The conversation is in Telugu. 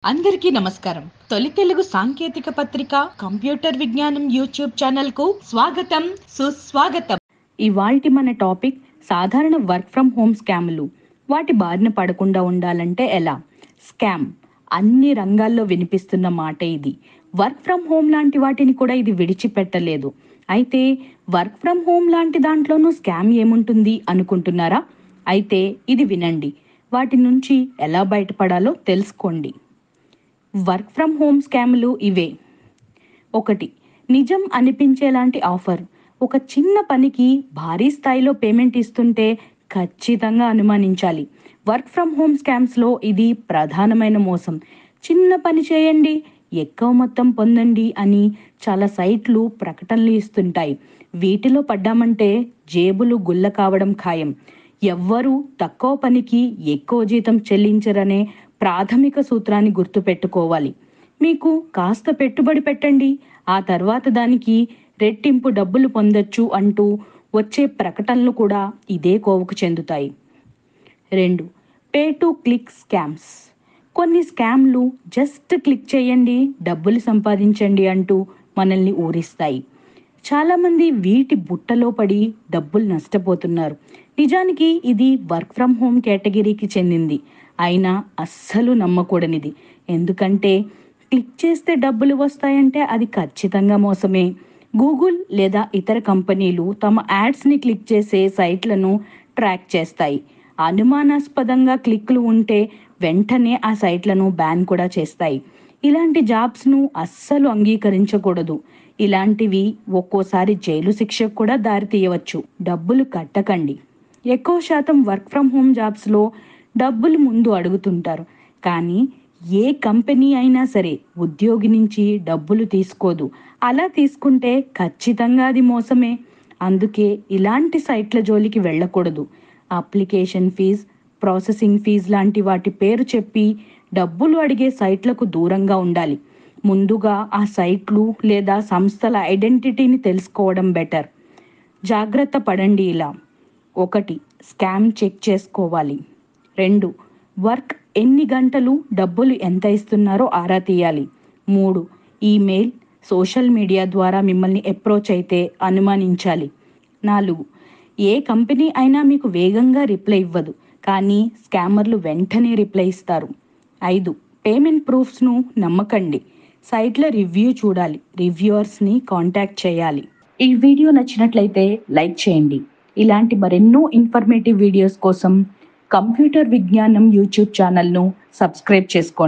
అందరికీ నమస్కారం. తొలి తెలుగు సాంకేతిక పత్రిక కంప్యూటర్ విజ్ఞానం యూట్యూబ్ ఛానల్ కు స్వాగతం, సుస్వాగతం. ఇవాల్టి మన టాపిక్ సాధారణ వర్క్ ఫ్రం హోమ్ స్కామ్లు. వాటి బారిన పడకుండా ఉండాలంటే ఎలా? స్కామ్ అన్ని రంగాల్లో వినిపిస్తున్న మాట ఇది. వర్క్ ఫ్రం హోమ్ లాంటి వాటిని కూడా ఇది విడిచిపెట్టలేదు. అయితే వర్క్ ఫ్రం హోమ్ లాంటి దాంట్లోనూ స్కామ్ ఏముంటుంది అనుకుంటున్నారా? అయితే ఇది వినండి. వాటి నుంచి ఎలా బయటపడాలో తెలుసుకోండి. వర్క్ ఫ్రమ్ హోమ్ స్కామ్లు ఇవే. 1. నిజం అనిపించేలాంటి ఆఫర్. ఒక చిన్న పనికి భారీ స్థాయిలో పేమెంట్ ఇస్తుంటే ఖచ్చితంగా అనుమానించాలి. వర్క్ ఫ్రమ్ హోమ్ స్కామ్స్లో ఇది ప్రధానమైన మోసం. చిన్న పని చేయండి, ఎక్కువ మొత్తం పొందండి అని చాలా సైట్లు ప్రకటనలు ఇస్తుంటాయి. వీటిలో పడ్డామంటే జేబులు గుల్ల కావడం ఖాయం. ఎవ్వరూ తక్కువ పనికి ఎక్కువ జీతం చెల్లించరనే ప్రాథమిక సూత్రాన్ని గుర్తుపెట్టుకోవాలి. మీకు కాస్త పెట్టుబడి పెట్టండి, ఆ తర్వాత దానికి రెట్టింపు డబ్బులు పొందొచ్చు అంటూ వచ్చే ప్రకటనలు కూడా ఇదే కోవకు చెందుతాయి. 2. Pay to click scams. కొన్ని స్కామ్లు జస్ట్ క్లిక్ చేయండి, డబ్బులు సంపాదించండి అంటూ మనల్ని ఊరిస్తాయి. చాలామంది వీటి బుట్టలో పడి డబ్బులు నష్టపోతున్నారు. నిజానికి ఇది వర్క్ ఫ్రమ్ హోమ్ కేటగిరీకి చెందింది, అయినా అస్సలు నమ్మకూడనిది. ఎందుకంటే క్లిక్ చేస్తే డబ్బులు వస్తాయంటే అది ఖచ్చితంగా మోసమే. గూగుల్ లేదా ఇతర కంపెనీలు తమ యాడ్స్ని క్లిక్ చేసే సైట్లను ట్రాక్ చేస్తాయి. అనుమానాస్పదంగా క్లిక్లు ఉంటే వెంటనే ఆ సైట్లను బ్యాన్ కూడా చేస్తాయి. ఇలాంటి జాబ్స్ను అస్సలు అంగీకరించకూడదు. ఇలాంటివి ఒక్కోసారి జైలు శిక్షకు కూడా దారితీయవచ్చు. డబ్బులు కట్టకండి. ఎక్కువ శాతం వర్క్ ఫ్రమ్ హోమ్ జాబ్స్లో డబ్బులు ముందు అడుగుతుంటారు, కానీ ఏ కంపెనీ అయినా సరే ఉద్యోగి నుంచి డబ్బులు తీసుకోదు. అలా తీసుకుంటే ఖచ్చితంగా అది మోసమే. అందుకే ఇలాంటి సైట్ల జోలికి వెళ్ళకూడదు. అప్లికేషన్ ఫీజ్, ప్రాసెసింగ్ ఫీజ్ లాంటి వాటి పేరు చెప్పి డబ్బులు అడిగే సైట్లకు దూరంగా ఉండాలి. ముందుగా ఆ సైట్లు లేదా సంస్థల ఐడెంటిటీని తెలుసుకోవడం బెటర్. జాగ్రత్త పడండి ఇలా. 1. స్కామ్ చెక్ చేసుకోవాలి. 2. వర్క్ ఎన్ని గంటలు, డబ్బులు ఎంత ఇస్తున్నారో ఆరా తీయాలి. 3. ఈమెయిల్, సోషల్ మీడియా ద్వారా మిమ్మల్ని అప్రోచ్ అయితే అనుమానించాలి. 4. ఏ కంపెనీ అయినా మీకు వేగంగా రిప్లై ఇవ్వదు, కానీ స్కామర్లు వెంటనే రిప్లై ఇస్తారు. 5. పేమెంట్ ప్రూఫ్స్ను నమ్మకండి. సైట్ల రివ్యూ చూడాలి, రివ్యూవర్స్ని కాంటాక్ట్ చేయాలి. ఈ వీడియో నచ్చినట్లయితే లైక్ చేయండి. ఇలాంటి మరెన్నో ఇన్ఫర్మేటివ్ వీడియోస్ కోసం కంప్యూటర్ విజ్ఞానం యూట్యూబ్ ఛానల్ను సబ్స్క్రైబ్ చేసుకోండి.